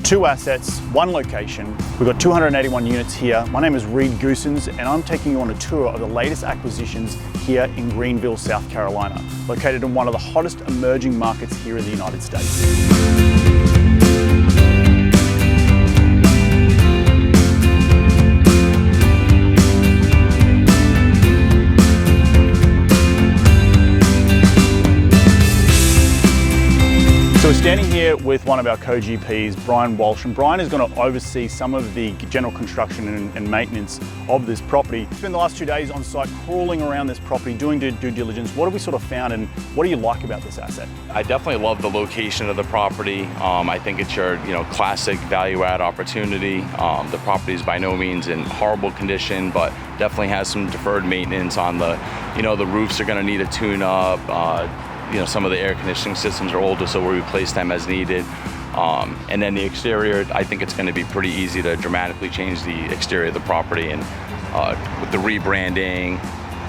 2 assets, 1 location. We've got 281 units here. My name is Reed Goosens and I'm taking you on a tour of the latest acquisitions here in Greenville, South Carolina, located in one of the hottest emerging markets here in the United States. So we're standing here with one of our co-GPs, Brian Walsh, and Brian is going to oversee some of the general construction and maintenance of this property. Spent the last 2 days on site crawling around this property, doing due diligence. What have we sort of found and what do you like about this asset? I definitely love the location of the property. I think it's your classic value add opportunity. The property is by no means in horrible condition, but definitely has some deferred maintenance on the, the roofs are going to need a tune up. Some of the air conditioning systems are older, so we'll replace them as needed. And then the exterior, I think it's going to be pretty easy to dramatically change the exterior of the property, and with the rebranding,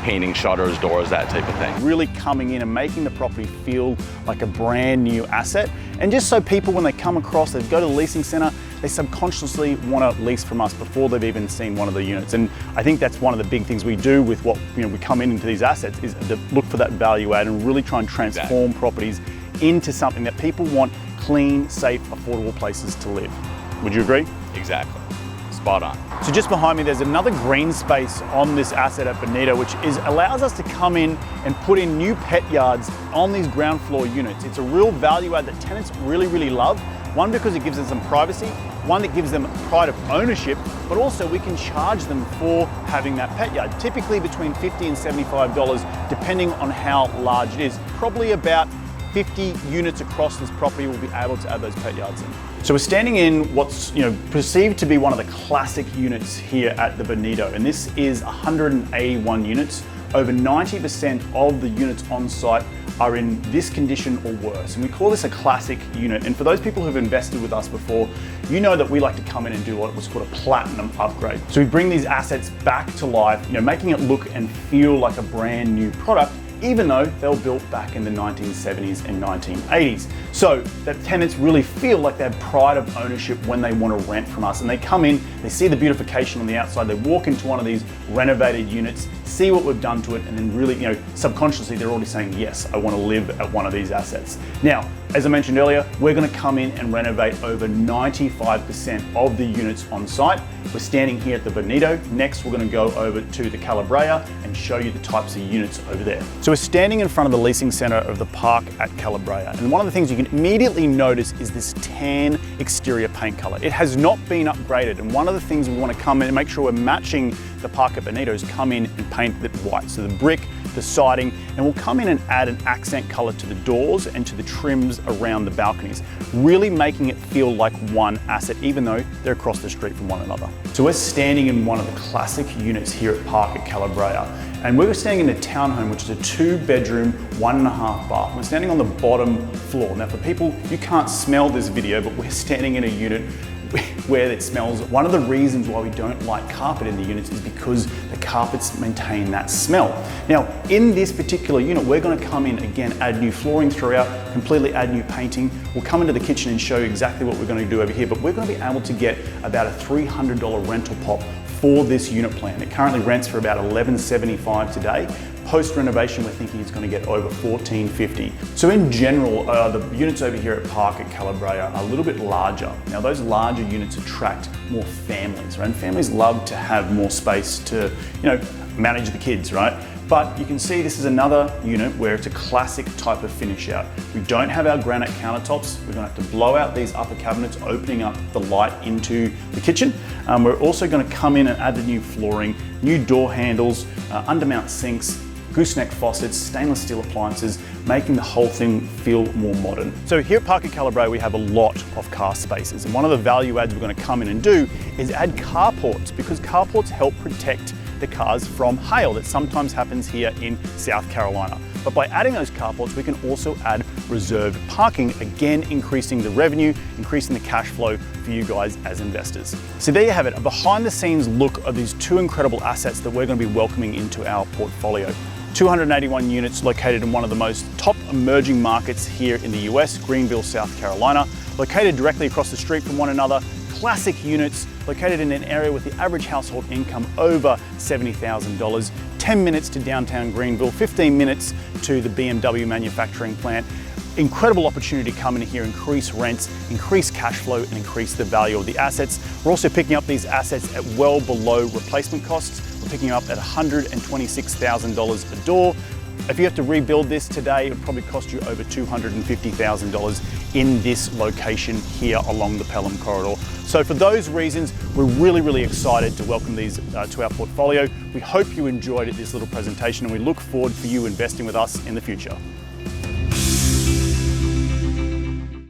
painting shutters, doors, that type of thing. Really coming in and making the property feel like a brand new asset. And just so people, when they come across, they go to the leasing center, they subconsciously want to lease from us before they've even seen one of the units. And I think that's one of the big things we do with what we come into these assets is to look for that value add and really try and transform properties into something that people want: clean, safe, affordable places to live. Would you agree? Exactly. Spot on. So just behind me, there's another green space on this asset at Bonito, which allows us to come in and put in new pet yards on these ground floor units. It's a real value add that tenants really, really love. One, because it gives them some privacy, one that gives them pride of ownership, but also we can charge them for having that pet yard, typically between $50 and $75, depending on how large it is. Probably about 50 units across this property will be able to add those pet yards in. So we're standing in what's perceived to be one of the classic units here at the Bonito, and this is 181 units. Over 90% of the units on site are in this condition or worse, and we call this a classic unit. And for those people who've invested with us before, you know that we like to come in and do what's called a platinum upgrade. So we bring these assets back to life, making it look and feel like a brand new product, even though they were built back in the 1970s and 1980s. So that tenants really feel like they have pride of ownership when they want to rent from us. And they come in, they see the beautification on the outside, they walk into one of these renovated units, see what we've done to it, and then really, subconsciously they're already saying, yes, I want to live at one of these assets. Now, as I mentioned earlier, we're going to come in and renovate over 95% of the units on site. We're standing here at the Bonito. Next, we're going to go over to the Calabrea and show you the types of units over there. So we're standing in front of the leasing center of the park at Calabria. And one of the things you can immediately notice is this tan exterior paint color. It has not been upgraded. And one of the things we want to come in and make sure we're matching the park at Bonito is come in and paint it white. So the brick, the siding, and we'll come in and add an accent color to the doors and to the trims around the balconies, really making it feel like one asset, even though they're across the street from one another. So we're standing in one of the classic units here at Park at Calabria, and we're standing in a townhome, which is a 2-bedroom, 1.5 bath. We're standing on the bottom floor. Now for people, you can't smell this video, but we're standing in a unit where it smells. One of the reasons why we don't like carpet in the units is because the carpets maintain that smell. Now, in this particular unit, we're going to come in again, add new flooring throughout, completely add new painting. We'll come into the kitchen and show you exactly what we're going to do over here, but we're going to be able to get about a $300 rental pop for this unit plan. It currently rents for about $11.75 today. Post-renovation, we're thinking it's going to get over $14.50. So in general, the units over here at Park at Calabria are a little bit larger. Now those larger units attract more families, right? And families love to have more space to, manage the kids, right? But you can see this is another unit where it's a classic type of finish out. We don't have our granite countertops. We're going to have to blow out these upper cabinets, opening up the light into the kitchen. We're also going to come in and add the new flooring, new door handles, undermount sinks, gooseneck faucets, stainless steel appliances, making the whole thing feel more modern. So here at Park at Calabria, we have a lot of car spaces, and one of the value adds we're going to come in and do is add carports, because carports help protect the cars from hail that sometimes happens here in South Carolina. But by adding those carports, we can also add reserved parking, again increasing the revenue, increasing the cash flow for you guys as investors. So there you have it, a behind the scenes look of these 2 incredible assets that we're going to be welcoming into our portfolio. 281 units located in one of the most top emerging markets here in the US, Greenville, South Carolina. located directly across the street from one another. Classic units located in an area with the average household income over $70,000. 10 minutes to downtown Greenville, 15 minutes to the BMW manufacturing plant. Incredible opportunity to come in here, increase rents, increase cash flow, and increase the value of the assets. We're also picking up these assets at well below replacement costs. We're picking up at $126,000 a door. If you have to rebuild this today, it would probably cost you over $250,000 in this location here along the Pelham corridor. So for those reasons, we're really excited to welcome these to our portfolio. We hope you enjoyed this little presentation, and we look forward for you investing with us in the future.